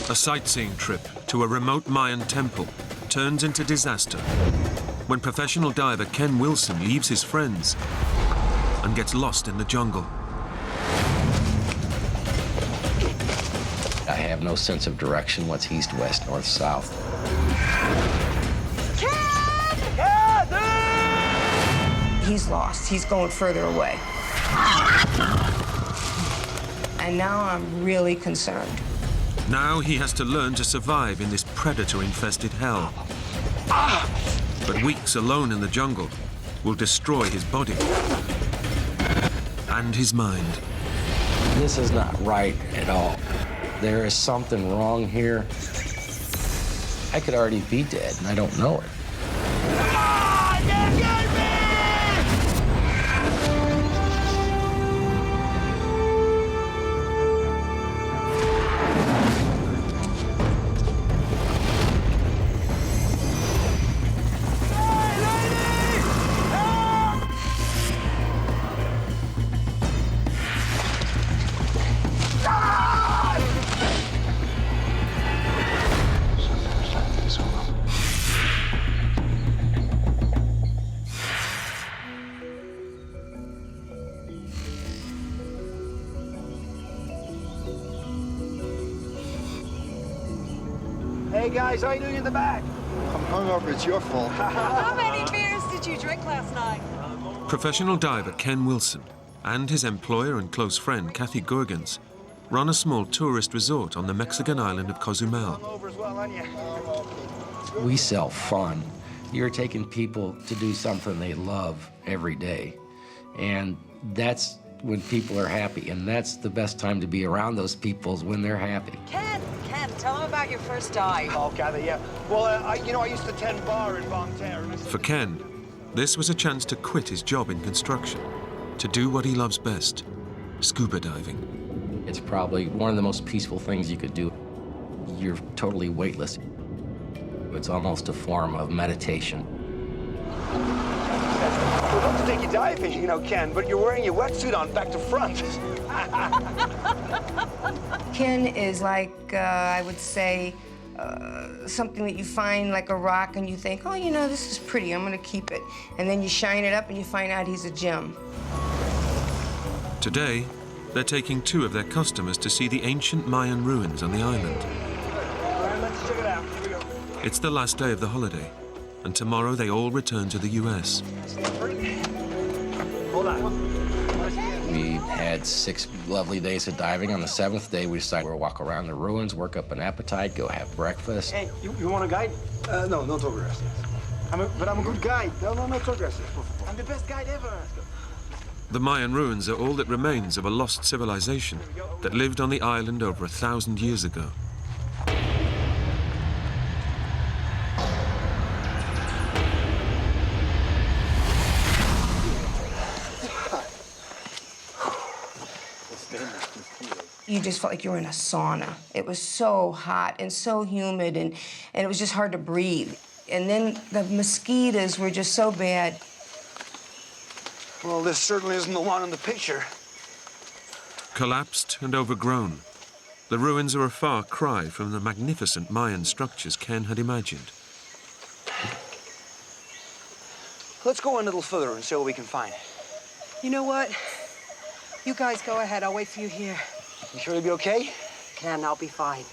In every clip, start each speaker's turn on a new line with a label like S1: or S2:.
S1: A sightseeing trip to a remote Mayan temple turns into disaster when professional diver Ken Wilson leaves his friends and gets lost in the jungle.
S2: I have no sense of direction, what's east, west, north, south.
S3: He's lost. He's going further away. And now I'm really concerned.
S1: Now he has to learn to survive in this predator-infested hell. But weeks alone in the jungle will destroy his body and his mind.
S2: This is not right at all. There is something wrong here. I could already be dead, and I don't know it.
S4: Hey guys, how you doing in the back?
S5: I'm hungover, it's your fault.
S6: How many beers did you drink last night?
S1: Professional diver Ken Wilson and his employer and close friend Kathy Gorgens run a small tourist resort on the Mexican island of Cozumel.
S4: Hungover as well, aren't you?
S2: We sell fun. You're taking people to do something they love every day. And that's when people are happy. And that's the best time to be around those people is when they're happy.
S6: Ken, tell them about your first dive.
S4: Oh, Kathy, yeah. Well, I used to tend bar in Bonterre.
S1: For Ken, this was a chance to quit his job in construction, to do what he loves best, scuba diving.
S2: It's probably one of the most peaceful things you could do. You're totally weightless. It's almost a form of meditation.
S4: We'd love to take you diving, Ken, but you're wearing your wetsuit on back to front.
S3: Ken is like, I would say, something that you find like a rock and you think, oh, this is pretty, I'm gonna keep it. And then you shine it up and you find out he's a gem.
S1: Today, they're taking 2 of their customers to see the ancient Mayan ruins on the island.
S4: All right, let's check it out. Here we go.
S1: It's the last day of the holiday, and tomorrow they all return to the US.
S4: Hold on.
S2: We had 6 lovely days of diving. On the 7th day, we decided we'll walk around the ruins, work up an appetite, go have breakfast.
S4: Hey, you want a guide?
S5: No, not aggressive.
S4: But I'm a good guide. No, not aggressive. I'm the best guide ever.
S1: The Mayan ruins are all that remains of a lost civilization that lived on the island over 1,000 years ago.
S3: You just felt like you were in a sauna. It was so hot and so humid, and it was just hard to breathe. And then the mosquitoes were just so bad.
S4: Well, this certainly isn't the one in the picture.
S1: Collapsed and overgrown, the ruins are a far cry from the magnificent Mayan structures Ken had imagined.
S4: Let's go a little further and see what we can find.
S6: You know what? You guys go ahead. I'll wait for you here.
S4: You sure you'll be okay?
S6: Ken, I'll be fine.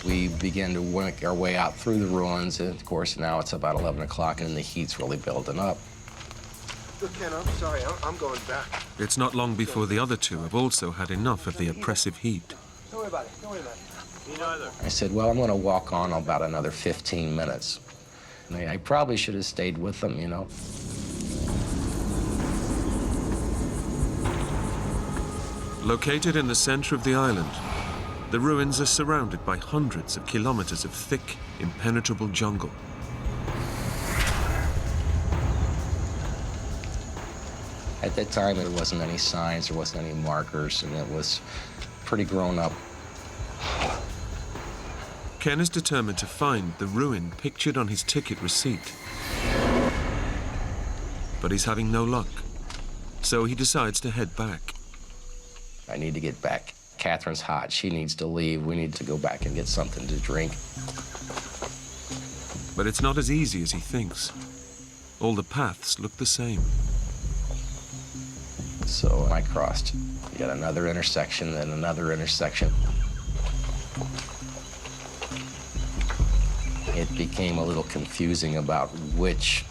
S2: We began to work our way out through the ruins, and of course now it's about 11 o'clock and the heat's really building up.
S5: Look, Ken, I'm sorry, I'm going back.
S1: It's not long before the other 2 have also had enough of the oppressive heat.
S4: Don't worry about it. Don't worry about it. Me neither.
S2: I said, well, I'm going to walk on about another 15 minutes. And I probably should have stayed with them,
S1: Located in the center of the island, the ruins are surrounded by hundreds of kilometers of thick, impenetrable jungle.
S2: At that time, there wasn't any signs, there wasn't any markers, and it was pretty grown up.
S1: Ken is determined to find the ruin pictured on his ticket receipt. But he's having no luck, so he decides to head back.
S2: I need to get back. Catherine's hot. She needs to leave. We need to go back and get something to drink.
S1: But it's not as easy as he thinks. All the paths look the same.
S2: So I crossed. You got another intersection, then another intersection. It became a little confusing about which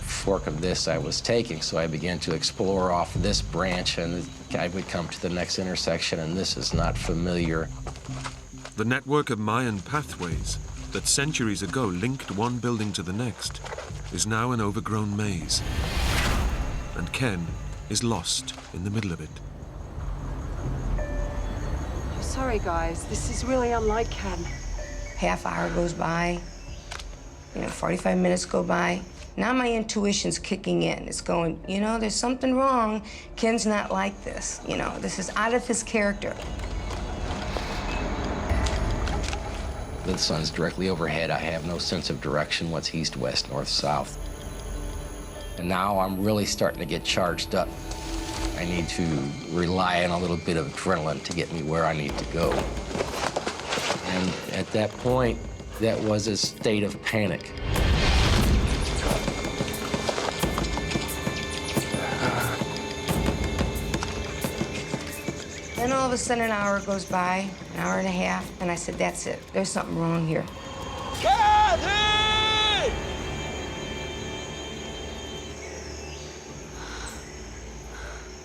S2: fork of this I was taking, so I began to explore off this branch, and I would come to the next intersection, and this is not familiar.
S1: The network of Mayan pathways that centuries ago linked one building to the next is now an overgrown maze. And Ken is lost in the middle of it.
S6: I'm sorry, guys. This is really unlike Ken.
S3: Half hour goes by, 45 minutes go by. Now my intuition's kicking in. It's going, there's something wrong. Ken's not like this. This is out of his character.
S2: The sun's directly overhead. I have no sense of direction, what's east, west, north, south. And now I'm really starting to get charged up. I need to rely on a little bit of adrenaline to get me where I need to go. And at that point, that was a state of panic.
S3: Then all of a sudden, an hour goes by, an hour and a half, and I said, that's it. There's something wrong here.
S4: Kathy!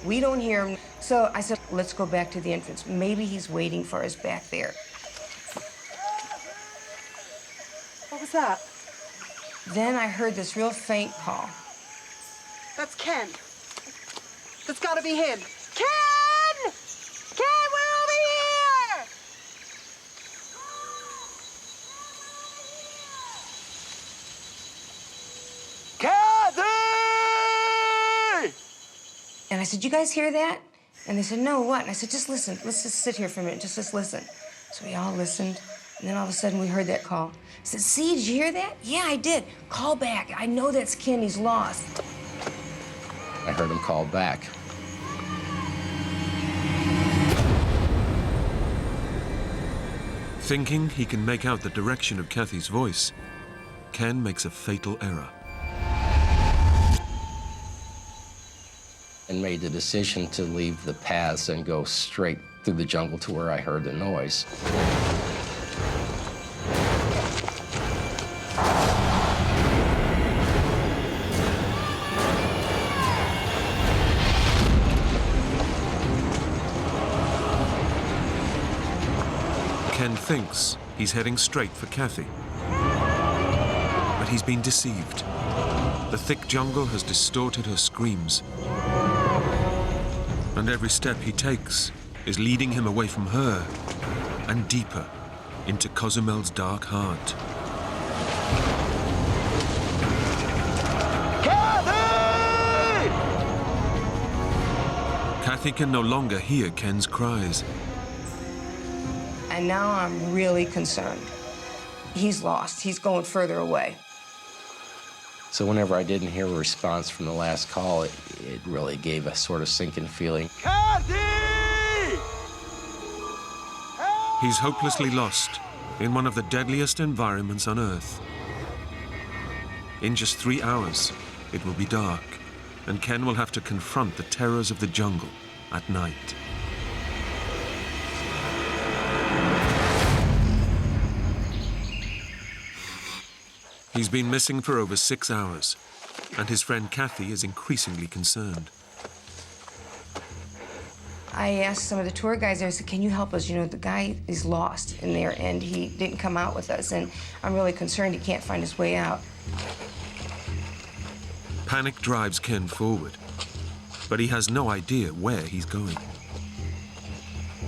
S3: We don't hear him. So I said, let's go back to the entrance. Maybe he's waiting for us back there.
S6: What was that?
S3: Then I heard this real faint call.
S6: That's Ken. That's gotta be him. Ken! Ken, we're over here!
S4: Kathy!
S3: And I said, you guys hear that? And they said, no, what? And I said, just listen. Let's just sit here for a minute. Just listen. So we all listened. And then all of a sudden, we heard that call. I said, see, did you hear that? Yeah, I did. Call back. I know that's Ken. He's lost.
S2: I heard him call back.
S1: Thinking he can make out the direction of Kathy's voice, Ken makes a fatal error.
S2: And made the decision to leave the paths and go straight through the jungle to where I heard the noise.
S1: Ken thinks he's heading straight for Kathy. But he's been deceived. The thick jungle has distorted her screams. And every step he takes is leading him away from her and deeper into Cozumel's dark heart.
S4: Kathy!
S1: Kathy can no longer hear Ken's cries.
S3: And now I'm really concerned. He's lost. He's going further away.
S2: So whenever I didn't hear a response from the last call, it really gave a sort of sinking feeling.
S4: Kathy!
S1: He's hopelessly lost in one of the deadliest environments on Earth. In just 3 hours, it will be dark, and Ken will have to confront the terrors of the jungle at night. He's been missing for over 6 hours, and his friend Kathy is increasingly concerned.
S3: I asked some of the tour guys there, I said, can you help us? The guy is lost in there, and he didn't come out with us, and I'm really concerned he can't find his way out.
S1: Panic drives Ken forward, but he has no idea where he's going.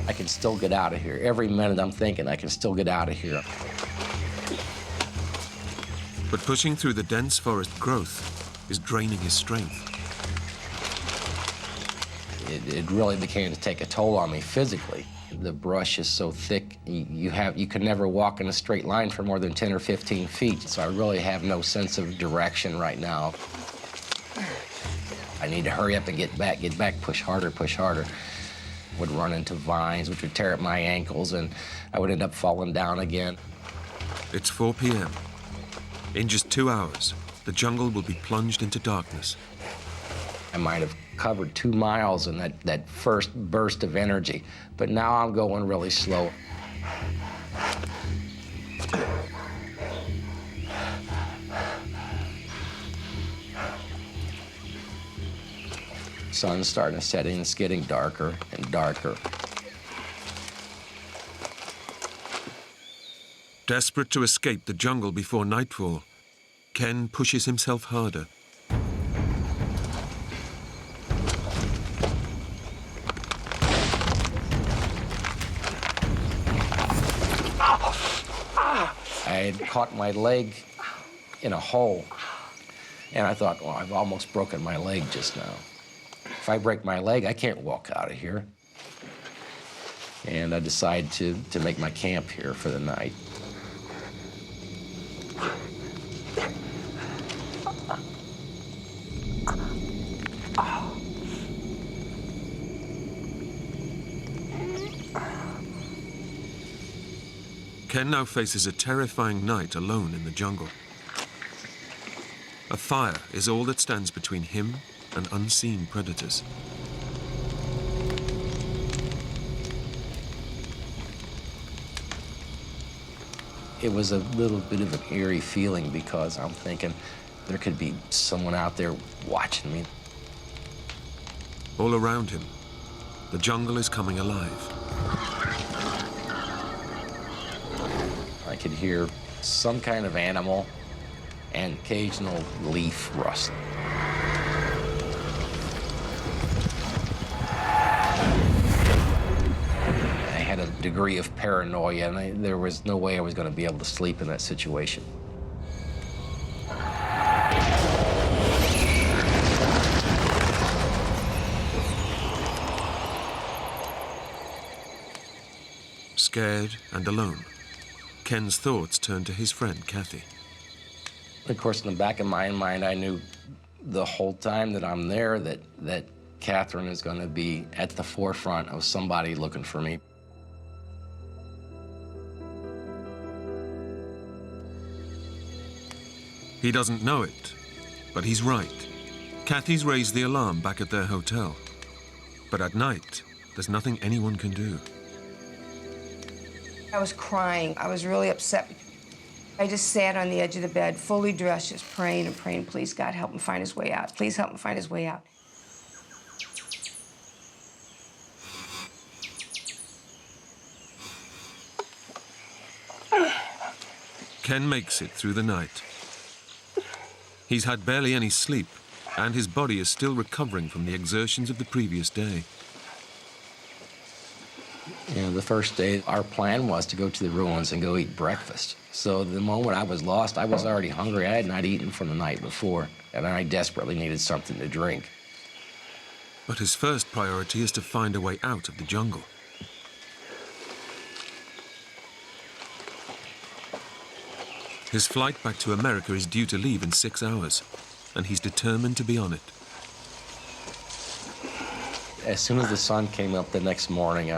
S2: I can still get out of here. Every minute I'm thinking I can still get out of here.
S1: But pushing through the dense forest growth is draining his strength.
S2: It really began to take a toll on me physically. The brush is so thick, you can never walk in a straight line for more than 10 or 15 feet. So I really have no sense of direction right now. I need to hurry up and get back, push harder, push harder. Would run into vines, which would tear up my ankles, and I would end up falling down again.
S1: It's 4 p.m. In just 2 hours, the jungle will be plunged into darkness.
S2: I might have covered 2 miles in that first burst of energy, but now I'm going really slow. Sun's starting to set in, it's getting darker and darker.
S1: Desperate to escape the jungle before nightfall, Ken pushes himself harder.
S2: I had caught my leg in a hole, and I thought, well, I've almost broken my leg just now. If I break my leg, I can't walk out of here. And I decided to make my camp here for the night.
S1: Ken now faces a terrifying night alone in the jungle. A fire is all that stands between him and unseen predators.
S2: It was a little bit of an eerie feeling because I'm thinking there could be someone out there watching me.
S1: All around him, the jungle is coming alive.
S2: I could hear some kind of animal and occasional leaf rustling. I had a degree of paranoia, and there was no way I was going to be able to sleep in that situation.
S1: Scared and alone, Ken's thoughts turn to his friend, Kathy.
S2: Of course, in the back of my mind, I knew the whole time that I'm there that Catherine is going to be at the forefront of somebody looking for me.
S1: He doesn't know it, but he's right. Kathy's raised the alarm back at their hotel. But at night, there's nothing anyone can do.
S3: I was crying. I was really upset. I just sat on the edge of the bed, fully dressed, just praying and praying, please, God, help him find his way out. Please help him find his way out.
S1: Ken makes it through the night. He's had barely any sleep, and his body is still recovering from the exertions of the previous day.
S2: You know, the first day, our plan was to go to the ruins and go eat breakfast. So the moment I was lost, I was already hungry. I had not eaten from the night before, and I desperately needed something to drink.
S1: But his first priority is to find a way out of the jungle. His flight back to America is due to leave in 6 hours, and he's determined to be on it.
S2: As soon as the sun came up the next morning,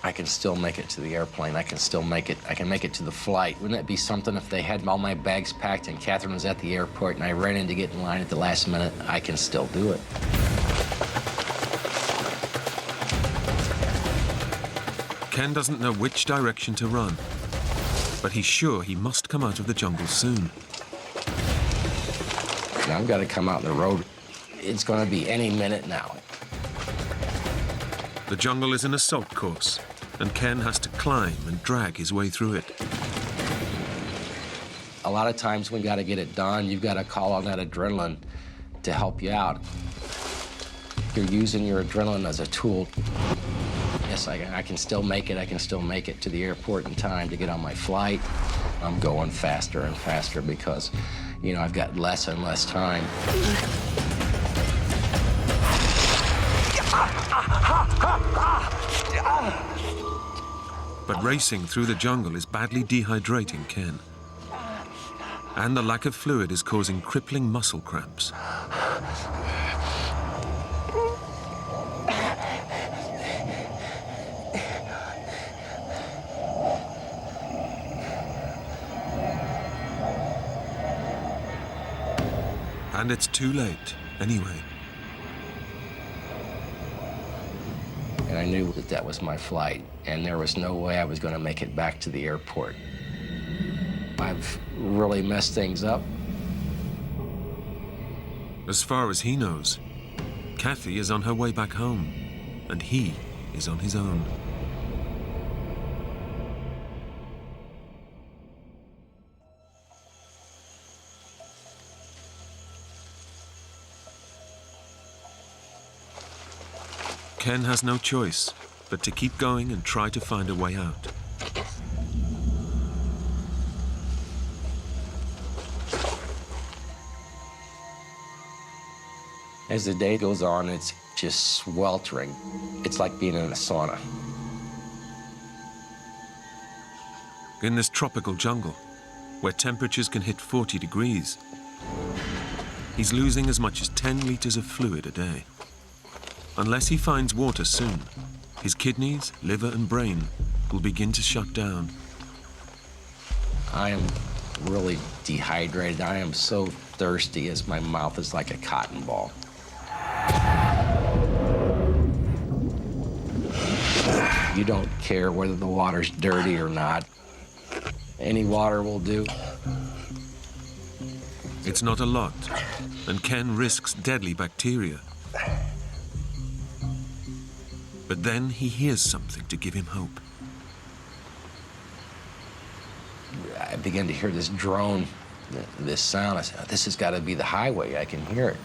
S2: I can still make it to the airplane. I can still make it. I can make it to the flight. Wouldn't it be something if they had all my bags packed and Catherine was at the airport and I ran in to get in line at the last minute? I can still do it.
S1: Ken doesn't know which direction to run, but he's sure he must come out of the jungle soon.
S2: And I've got to come out on the road. It's going to be any minute now.
S1: The jungle is an assault course, and Ken has to climb and drag his way through it.
S2: A lot of times we got to get it done. You've got to call on that adrenaline to help you out. You're using your adrenaline as a tool. Yes, I can still make it. I can still make it to the airport in time to get on my flight. I'm going faster and faster because, you know, I've got less and less time.
S1: But racing through the jungle is badly dehydrating Ken. And the lack of fluid is causing crippling muscle cramps. And it's too late, anyway.
S2: And I knew that that was my flight, and there was no way I was going to make it back to the airport. I've really messed things up.
S1: As far as he knows, Kathy is on her way back home, and he is on his own. Ken has no choice but to keep going and try to find a way out.
S2: As the day goes on, it's just sweltering. It's like being in a sauna.
S1: In this tropical jungle, where temperatures can hit 40 degrees, he's losing as much as 10 liters of fluid a day. Unless he finds water soon, his kidneys, liver, and brain will begin to shut down.
S2: I am really dehydrated. I am so thirsty as my mouth is like a cotton ball. You don't care whether the water's dirty or not. Any water will do.
S1: It's not a lot, and Ken risks deadly bacteria. But then he hears something to give him hope.
S2: I begin to hear this drone, this sound. I said, this has got to be the highway. I can hear it.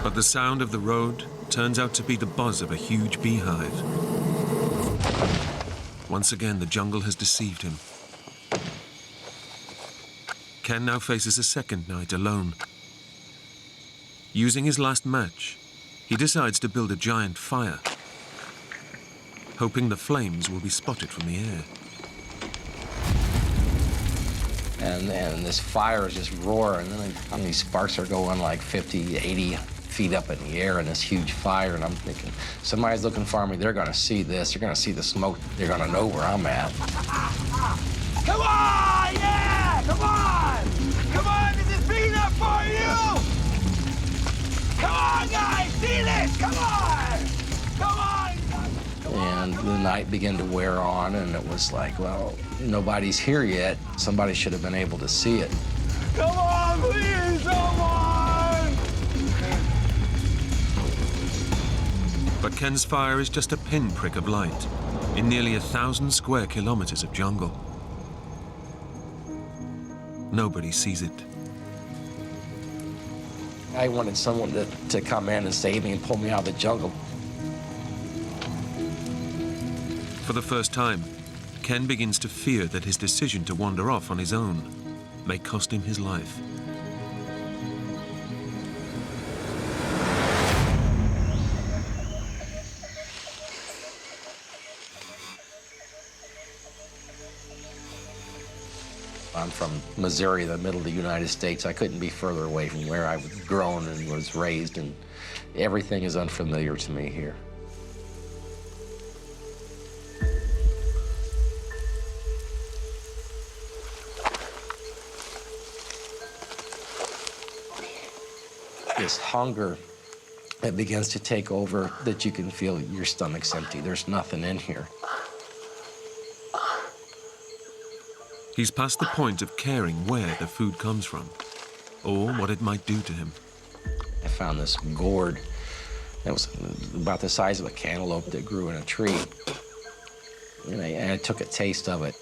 S1: But the sound of the road turns out to be the buzz of a huge beehive. Once again, the jungle has deceived him. Ken now faces a second night alone. Using his last match, he decides to build a giant fire, hoping the flames will be spotted from the air.
S2: And this fire is just roaring, and these sparks are going like 50, 80 feet up in the air in this huge fire, and I'm thinking, somebody's looking for me. They're going to see this. They're going to see the smoke. They're going to know where I'm at.
S4: Come on! Yeah! Come on! Come on! This is big enough for you! Come on, guys! See this! Come on! Come on!
S2: And the night began to wear on, and it was like, well, nobody's here yet. Somebody should have been able to see it.
S4: Come on, please! Come on!
S1: But Ken's fire is just a pinprick of light in nearly 1,000 square kilometers of jungle. Nobody sees it.
S2: I wanted someone to come in and save me and pull me out of the jungle.
S1: For the first time, Ken begins to fear that his decision to wander off on his own may cost him his life.
S2: I'm from Missouri, the middle of the United States. I couldn't be further away from where I was grown and was raised, and everything is unfamiliar to me here. This hunger that begins to take over, that you can feel your stomach's empty. There's nothing in here.
S1: He's past the point of caring where the food comes from or what it might do to him.
S2: I found this gourd that was about the size of a cantaloupe that grew in a tree. And I took a taste of it.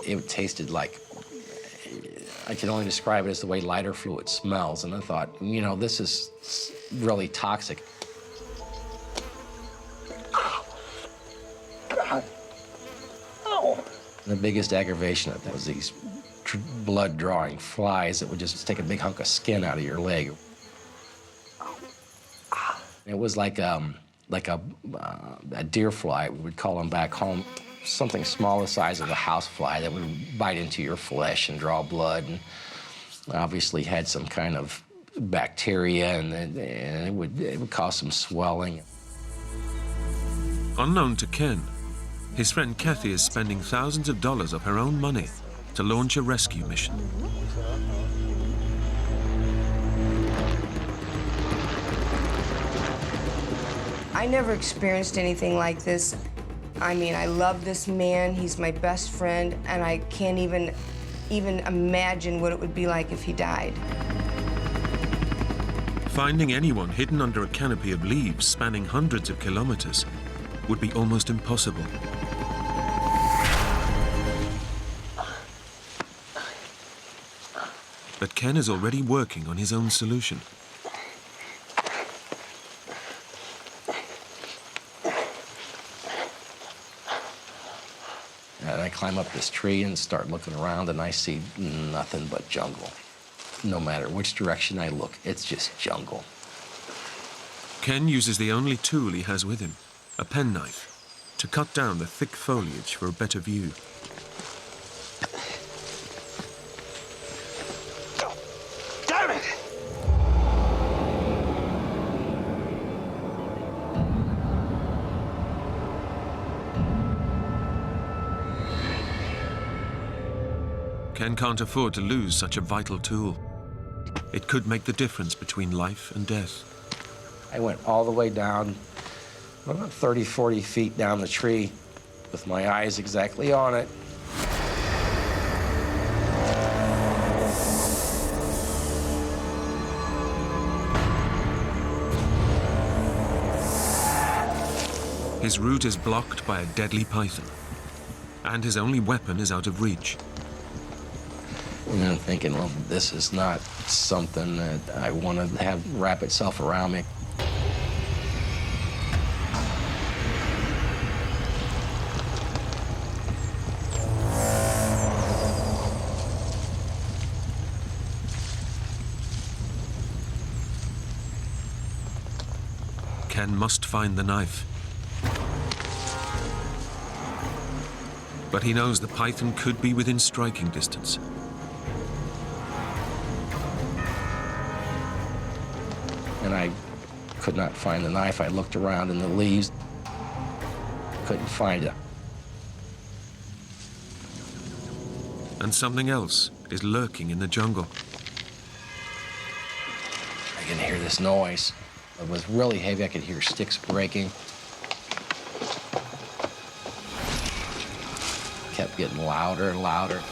S2: It tasted like, I can only describe it as the way lighter fluid smells. And I thought, you know, this is really toxic.
S5: God. Oh.
S2: The biggest aggravation of that was these blood-drawing flies that would just take a big hunk of skin out of your leg. It was like a deer fly, we would call them back home. something small the size of a housefly that would bite into your flesh and draw blood, and obviously had some kind of bacteria, and it would cause some swelling.
S1: Unknown to Ken, his friend Kathy is spending thousands of dollars of her own money to launch a rescue mission.
S3: I never experienced anything like this. I mean, I love this man. He's my best friend, and I can't even imagine what it would be like if he died.
S1: Finding anyone hidden under a canopy of leaves spanning hundreds of kilometers would be almost impossible. But Ken is already working on his own solution.
S2: And I climb up this tree and start looking around, and I see nothing but jungle. No matter which direction I look, it's just jungle.
S1: Ken uses the only tool he has with him, a penknife, to cut down the thick foliage for a better view.
S4: Damn it!
S1: Ken can't afford to lose such a vital tool. It could make the difference between life and death.
S2: I went all the way down, about 30, 40 feet down the tree with my eyes exactly on it.
S1: His route is blocked by a deadly python, and his only weapon is out of reach.
S2: And I'm thinking, well, this is not something that I want to have wrap itself around me.
S1: Ken must find the knife. But he knows the python could be within striking distance.
S2: And I could not find the knife. I looked around in the leaves, couldn't find it.
S1: And something else is lurking in the jungle.
S2: I can hear this noise. It was really heavy. I could hear sticks breaking. Kept getting louder and louder.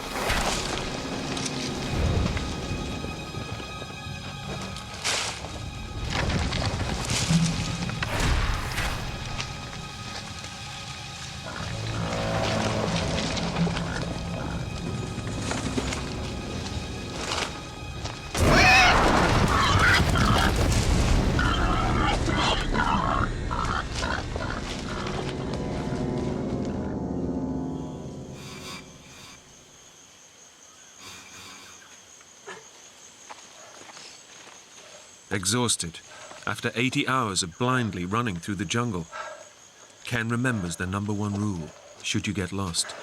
S1: Exhausted, after 80 hours of blindly running through the jungle, Ken remembers the #1 rule, should you get lost.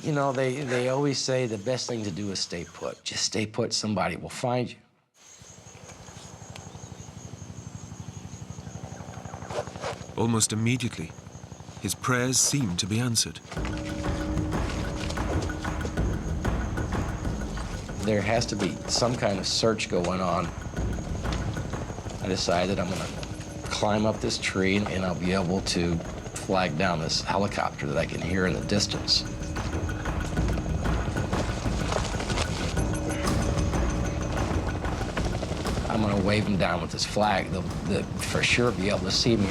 S2: You know, they always say the best thing to do is stay put. Just stay put, somebody will find you.
S1: Almost immediately, his prayers seem to be answered.
S2: There has to be some kind of search going on. I decided I'm gonna climb up this tree and I'll be able to flag down this helicopter that I can hear in the distance. I'm gonna wave them down with this flag. They'll for sure be able to see me.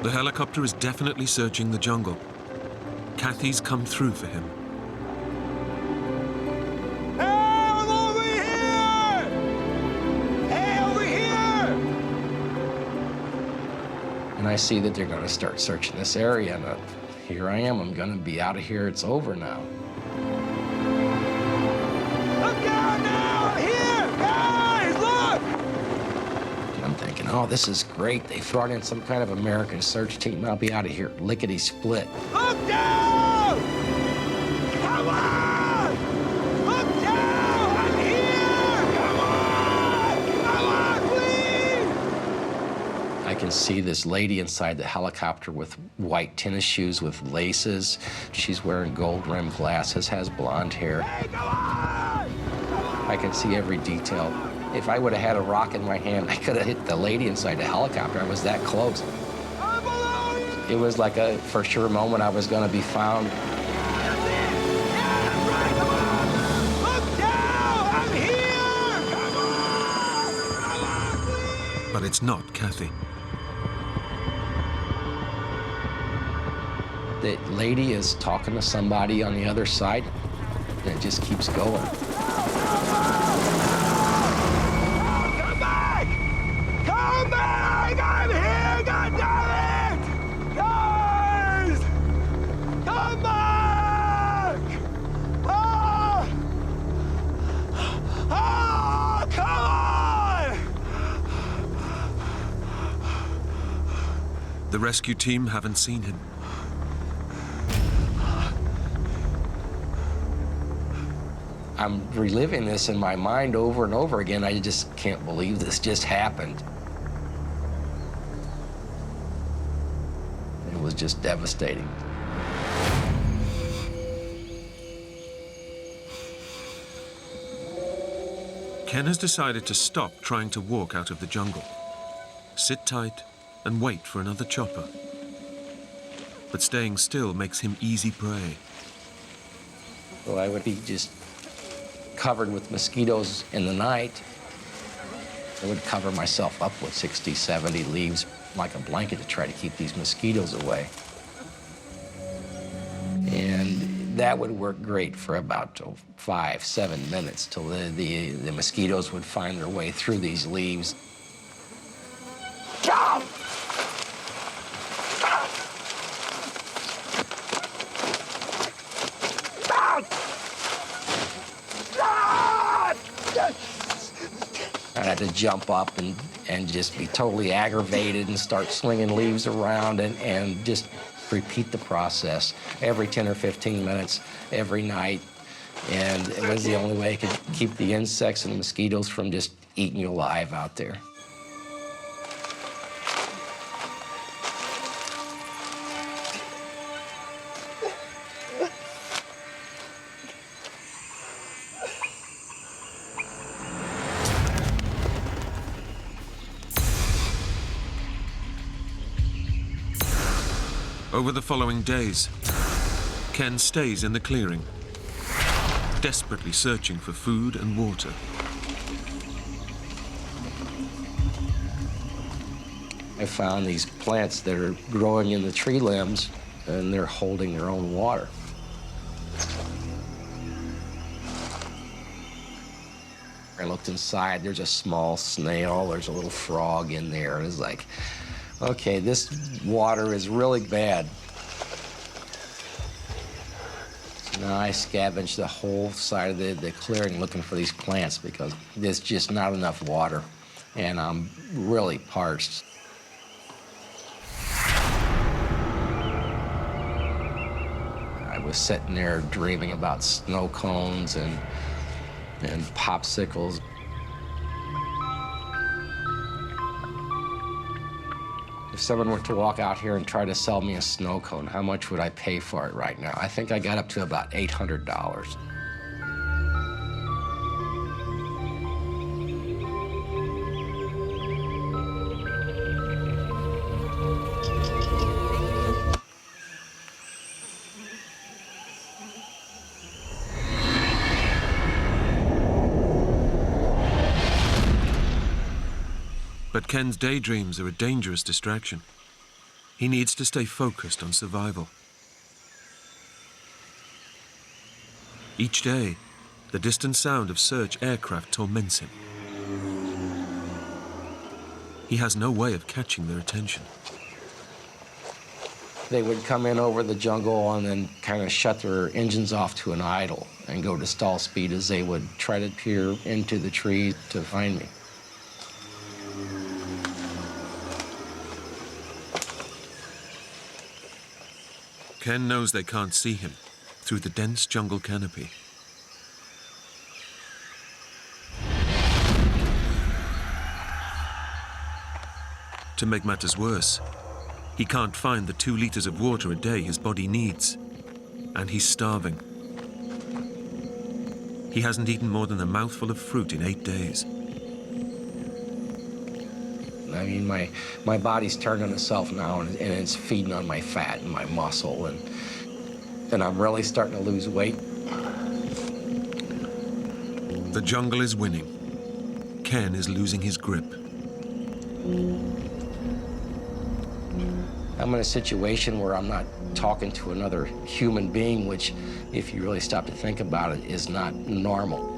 S1: The helicopter is definitely searching the jungle. Kathy's come through for him.
S4: Hey, I'm over here! Hey, over here!
S2: And I see that they're gonna start searching this area, and here I am. I'm gonna be out of here. It's over now.
S4: Look out now! Here! Guys, look!
S2: oh, this is great. They brought in some kind of American search team. I'll be out of here, lickety-split.
S4: Look down! Come on! Look down! I'm here! Come on, please!
S2: I can see this lady inside the helicopter with white tennis shoes with laces. She's wearing gold-rimmed glasses, has blonde hair.
S4: Hey, come on!
S2: I can see every detail. If I would have had a rock in my hand, I could have hit the lady inside the helicopter. I was that close.
S4: I'm below you!
S2: It was like a for sure moment I was going to be found.
S4: That's it! Yeah, that's right! Come on! Look down! I'm here! Come on! Come on, please!
S1: But it's not Kathy.
S2: The lady is talking to somebody on the other side, and it just keeps going.
S4: Come back! Come back! I'm here! God damn it! Guys! Come back! Ah! Ah! Come on!
S1: The rescue team haven't seen him.
S2: I'm reliving this in my mind over and over again. I just can't believe this just happened. It was just devastating.
S1: Ken has decided to stop trying to walk out of the jungle, sit tight and wait for another chopper. But staying still makes him easy prey.
S2: Well, I would be just covered with mosquitoes in the night. I would cover myself up with 60, 70 leaves like a blanket to try to keep these mosquitoes away. And that would work great for about 5, 7 minutes till the mosquitoes would find their way through these leaves.
S4: Come!
S2: I'd have to jump up and just be totally aggravated and start slinging leaves around and just repeat the process every 10 or 15 minutes, every night. And it was the only way I could keep the insects and the mosquitoes from just eating you alive out there.
S1: Over the following days, Ken stays in the clearing, desperately searching for food and water.
S2: I found these plants that are growing in the tree limbs, and they're holding their own water. I looked inside, there's a small snail, there's a little frog in there, and it's like, okay, this water is really bad. So now I scavenged the whole side of the clearing looking for these plants because there's just not enough water, and I'm really parched. I was sitting there dreaming about snow cones and popsicles. If someone were to walk out here and try to sell me a snow cone, how much would I pay for it right now? I think I got up to about $800.
S1: But Ken's daydreams are a dangerous distraction. He needs to stay focused on survival. Each day, the distant sound of search aircraft torments him. He has no way of catching their attention.
S2: They would come in over the jungle and then kind of shut their engines off to an idle and go to stall speed as they would try to peer into the trees to find me.
S1: Ken knows they can't see him through the dense jungle canopy. To make matters worse, he can't find the 2 liters of water a day his body needs, and he's starving. He hasn't eaten more than a mouthful of fruit in 8 days.
S2: I mean, my body's turned on itself now, and it's feeding on my fat and my muscle, and I'm really starting to lose weight.
S1: The jungle is winning. Ken is losing his grip.
S2: I'm in a situation where I'm not talking to another human being, which, if you really stop to think about it, is not normal.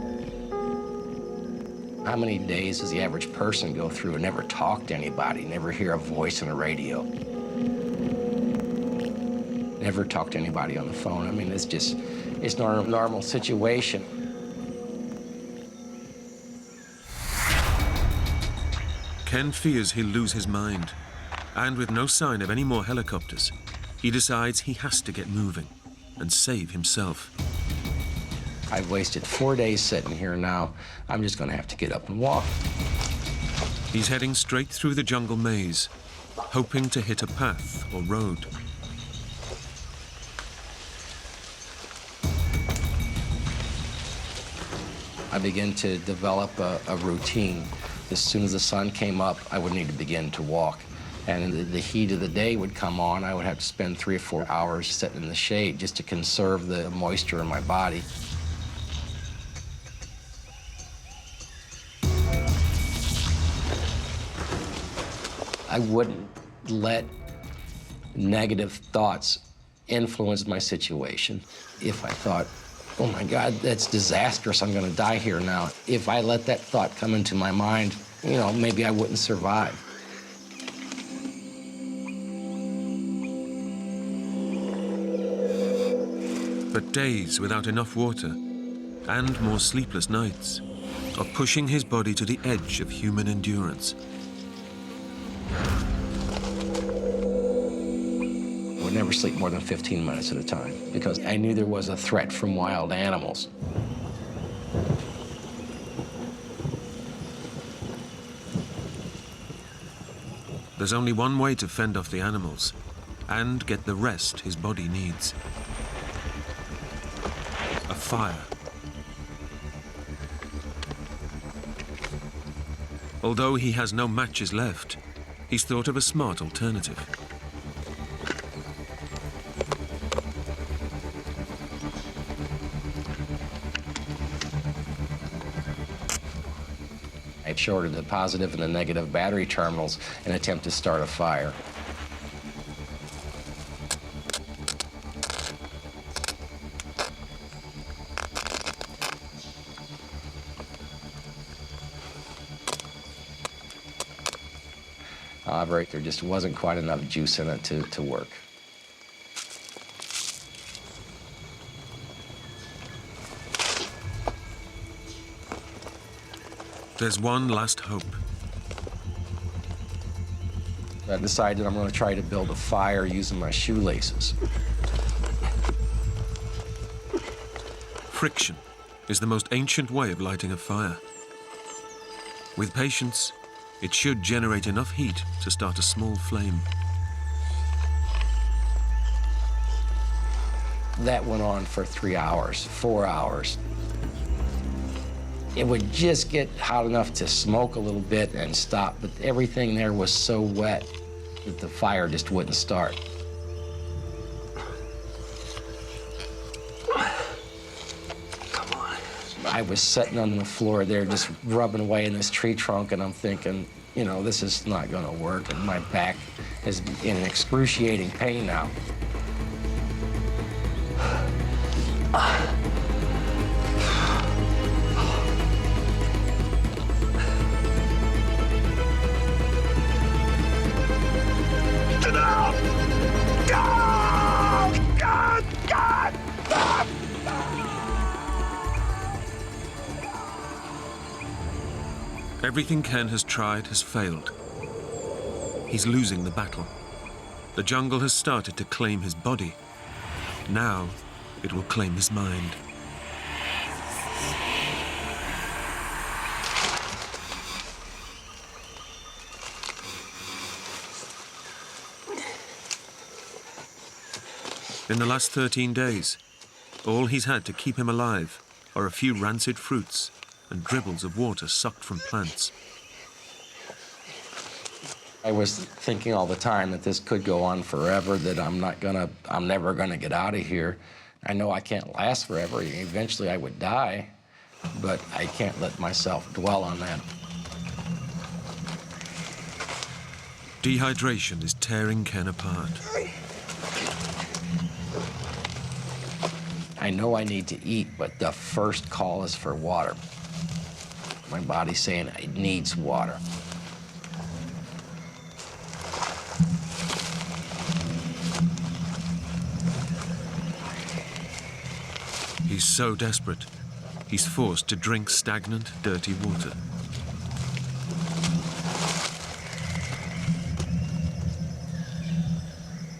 S2: How many days does the average person go through and never talk to anybody, never hear a voice on the radio, never talk to anybody on the phone? I mean, it's not a normal situation.
S1: Ken fears he'll lose his mind, and with no sign of any more helicopters, he decides he has to get moving and save himself.
S2: I've wasted 4 days sitting here now. I'm just gonna have to get up and walk.
S1: He's heading straight through the jungle maze, hoping to hit a path or road.
S2: I began to develop a routine. As soon as the sun came up, I would need to begin to walk. And the heat of the day would come on. I would have to spend 3 or 4 hours sitting in the shade just to conserve the moisture in my body. I wouldn't let negative thoughts influence my situation. If I thought, oh my God, that's disastrous, I'm gonna die here now. If I let that thought come into my mind, you know, maybe I wouldn't survive.
S1: But days without enough water and more sleepless nights are pushing his body to the edge of human endurance.
S2: I would never sleep more than 15 minutes at a time because I knew there was a threat from wild animals.
S1: There's only one way to fend off the animals and get the rest his body needs. A fire. Although he has no matches left, he's thought of a smart alternative.
S2: I shorted the positive and the negative battery terminals in an attempt to start a fire. However, there just wasn't quite enough juice in it to work.
S1: There's one last hope.
S2: I decided I'm going to try to build a fire using my shoelaces.
S1: Friction is the most ancient way of lighting a fire. With patience, it should generate enough heat to start a small flame.
S2: That went on for 3 hours, 4 hours. It would just get hot enough to smoke a little bit and stop, but everything there was so wet that the fire just wouldn't start.
S4: Come on.
S2: I was sitting on the floor there just rubbing away in this tree trunk, and I'm thinking, you know, this is not gonna work, and my back is in excruciating pain now.
S1: Everything Ken has tried has failed. He's losing the battle. The jungle has started to claim his body, Now, it will claim his mind. In the last 13 days, all he's had to keep him alive are a few rancid fruits and dribbles of water sucked from plants.
S2: I was thinking all the time that this could go on forever, that I'm never gonna get out of here. I know I can't last forever. Eventually I would die, but I can't let myself dwell on that.
S1: Dehydration is tearing Ken apart.
S2: I know I need to eat, but the first call is for water. My body's saying it needs water.
S1: He's so desperate, he's forced to drink stagnant, dirty water.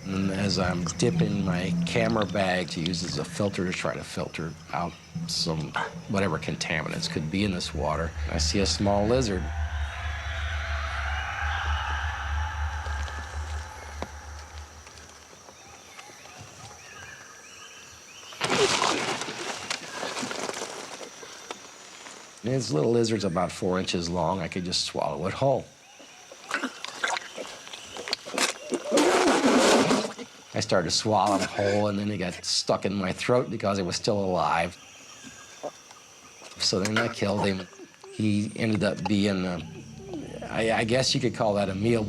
S2: And as I'm dipping my camera bag to use as a filter to try to filter out some whatever contaminants could be in this water, I see a small lizard. And this little lizard's about 4 inches long. I could just swallow it whole. I started to swallow him whole, and then he got stuck in my throat because it was still alive. So then I killed him. He ended up being, I guess you could call that a meal.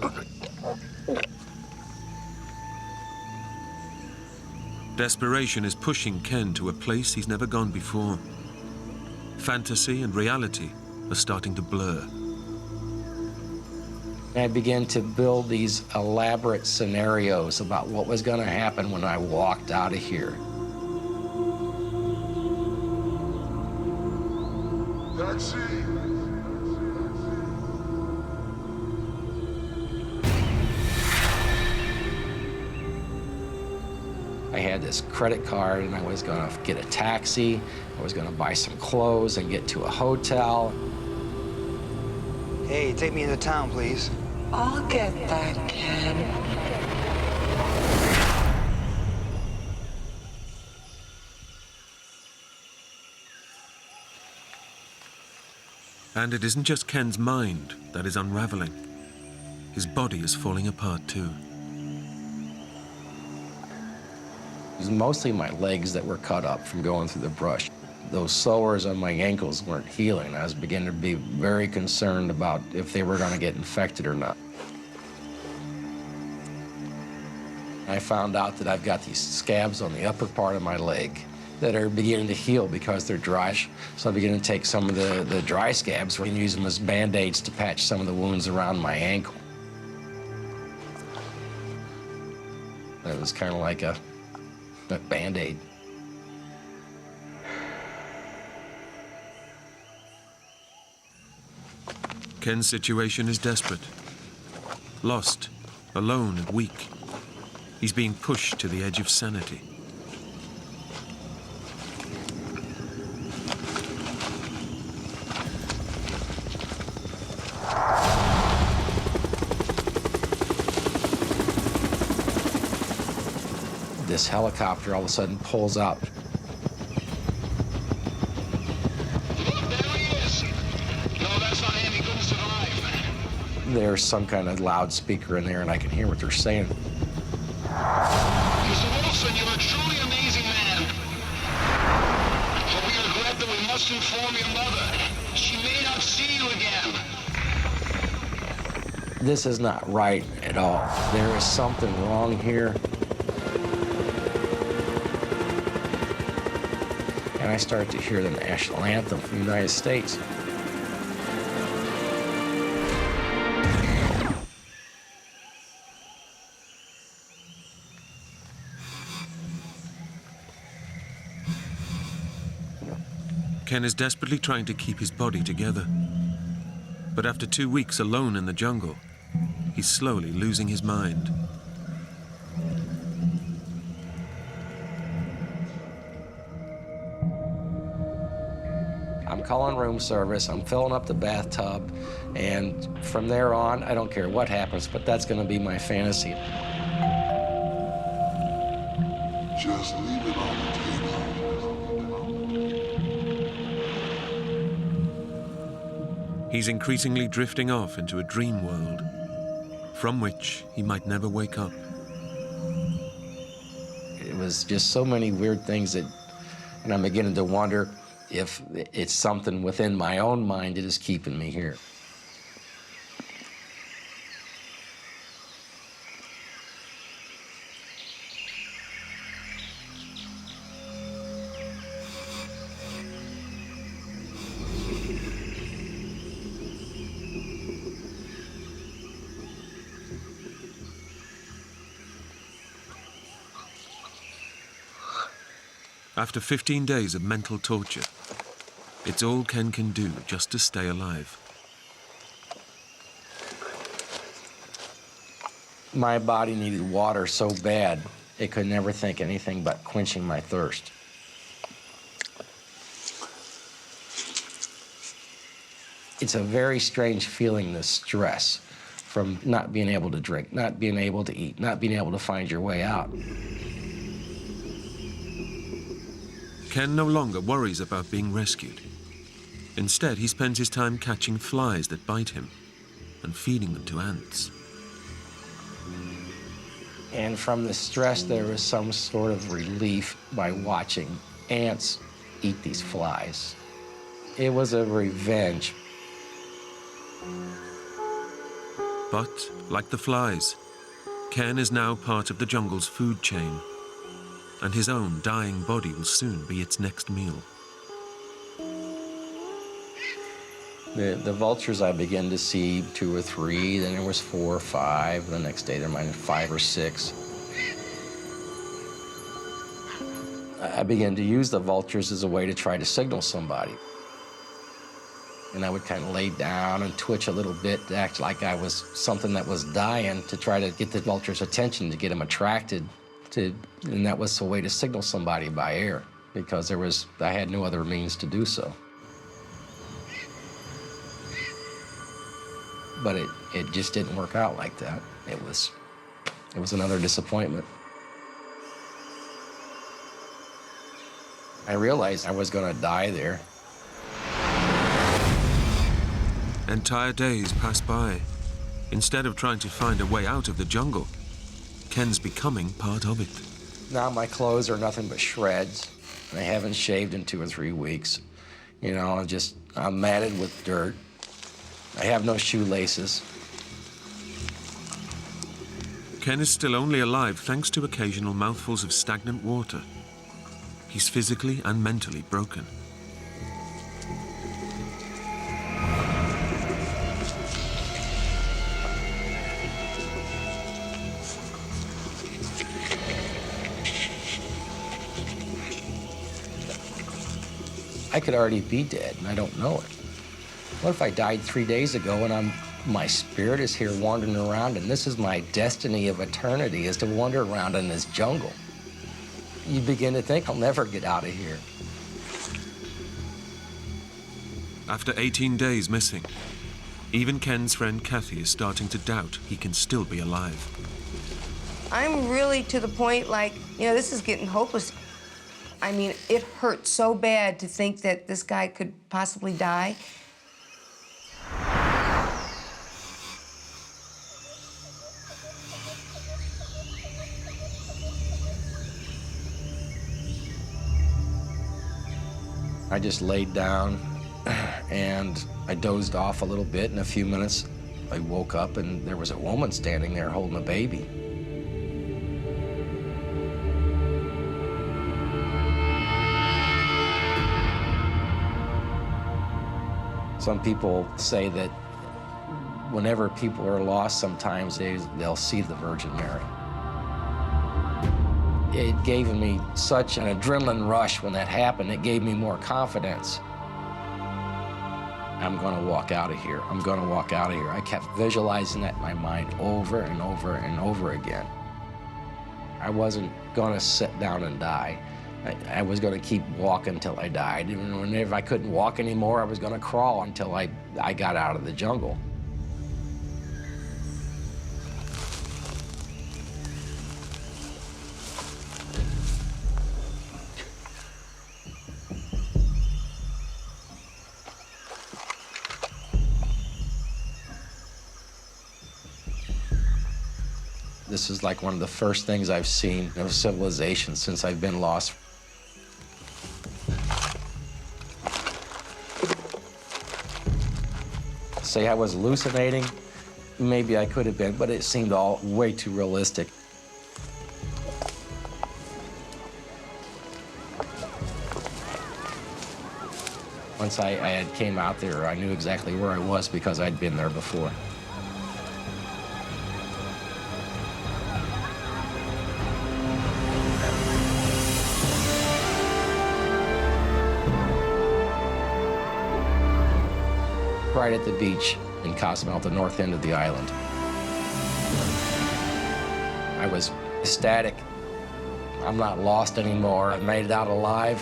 S1: Desperation is pushing Ken to a place he's never gone before. Fantasy and reality are starting to blur.
S2: I began to build these elaborate scenarios about what was going to happen when I walked out of here. I had this credit card, and I was going to get a taxi. I was going to buy some clothes and get to a hotel.
S7: Hey, take me into town, please.
S8: I'll get that, Ken.
S1: And it isn't just Ken's mind that is unraveling. His body is falling apart too.
S2: It was mostly my legs that were cut up from going through the brush. Those sores on my ankles weren't healing. I was beginning to be very concerned about if they were going to get infected or not. I found out that I've got these scabs on the upper part of my leg that are beginning to heal because they're dry. So I began to take some of the dry scabs and use them as Band-Aids to patch some of the wounds around my ankle. It was kind of like a Band-Aid.
S1: Ken's situation is desperate. Lost, alone and weak. He's being pushed to the edge of sanity.
S2: This helicopter all of a sudden pulls up. There's some kind of loudspeaker in there, and I can hear what they're saying.
S9: Mr. Wilson, you're a truly amazing man. But we regret that we must inform your mother. She may not see you again.
S2: This is not right at all. There is something wrong here. And I start to hear the national anthem from the United States.
S1: Ken is desperately trying to keep his body together. But after 2 weeks alone in the jungle, he's slowly losing his mind.
S2: I'm calling room service, I'm filling up the bathtub, and from there on, I don't care what happens, but that's gonna be my fantasy.
S9: Just leave it on the table.
S1: He's increasingly drifting off into a dream world from which he might never wake up.
S2: It was just so many weird things that, and I'm beginning to wonder if it's something within my own mind that is keeping me here.
S1: After 15 days of mental torture, it's all Ken can do just to stay alive.
S2: My body needed water so bad, it could never think anything but quenching my thirst. It's a very strange feeling, this stress from not being able to drink, not being able to eat, not being able to find your way out.
S1: Ken no longer worries about being rescued. Instead, he spends his time catching flies that bite him and feeding them to ants.
S2: And from the stress, there was some sort of relief by watching ants eat these flies. It was a revenge.
S1: But, like the flies, Ken is now part of the jungle's food chain, and his own dying body will soon be its next meal.
S2: The vultures, I began to see 2 or 3, then there was 4 or 5, the next day there might have been 5 or 6. I began to use the vultures as a way to try to signal somebody. And I would kind of lay down and twitch a little bit to act like I was something that was dying, to try to get the vulture's attention, to get them attracted to, and that was a way to signal somebody by air, because I had no other means to do so. But it just didn't work out like that. It was another disappointment. I realized I was gonna die there.
S1: Entire days pass by. Instead of trying to find a way out of the jungle, Ken's becoming part of it.
S2: Now my clothes are nothing but shreds. I haven't shaved in 2 or 3 weeks. You know, I'm matted with dirt. I have no shoelaces.
S1: Ken is still only alive thanks to occasional mouthfuls of stagnant water. He's physically and mentally broken.
S2: I could already be dead, and I don't know it. What if I died 3 days ago and my spirit is here wandering around, and this is my destiny of eternity, is to wander around in this jungle? You begin to think, I'll never get out of here.
S1: After 18 days missing, even Ken's friend Kathy is starting to doubt he can still be alive.
S3: I'm really to the point, like, this is getting hopeless. I mean, it hurts so bad to think that this guy could possibly die.
S2: I just laid down and I dozed off a little bit. In a few minutes, I woke up and there was a woman standing there holding a baby. Some people say that whenever people are lost, sometimes they'll see the Virgin Mary. It gave me such an adrenaline rush when that happened. It gave me more confidence. I'm gonna walk out of here. I'm gonna walk out of here. I kept visualizing that in my mind over and over and over again. I wasn't gonna sit down and die. I was going to keep walking until I died. And if I couldn't walk anymore, I was going to crawl until I got out of the jungle. This is like one of the first things I've seen of civilization since I've been lost. Say I was hallucinating, maybe I could have been, but it seemed all way too realistic. Once I had came out there, I knew exactly where I was because I'd been there before. Right at the beach in Cozumel, at the north end of the island. I was ecstatic. I'm not lost anymore. I made it out alive.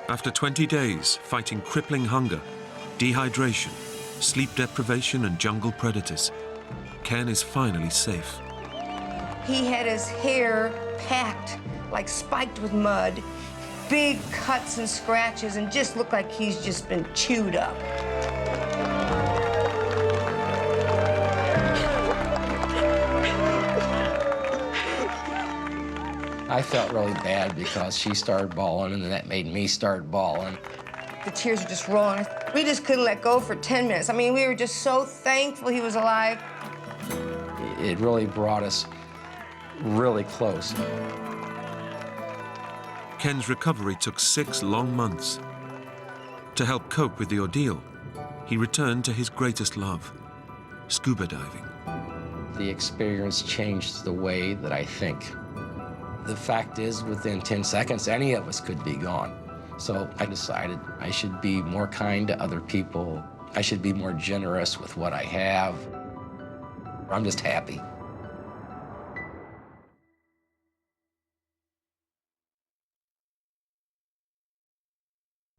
S1: After 20 days fighting crippling hunger, dehydration, sleep deprivation, and jungle predators, Ken is finally safe.
S3: He had his hair packed, like spiked with mud, big cuts and scratches, and just looked like he's just been chewed up.
S2: I felt really bad because she started bawling, and that made me start bawling.
S3: The tears were just rolling. We just couldn't let go for 10 minutes. I mean, we were just so thankful he was alive.
S2: It really brought us really close.
S1: Ken's recovery took 6 long months. To help cope with the ordeal, he returned to his greatest love, scuba diving.
S2: The experience changed the way that I think. The fact is, within 10 seconds, any of us could be gone. So I decided I should be more kind to other people. I should be more generous with what I have. I'm just happy.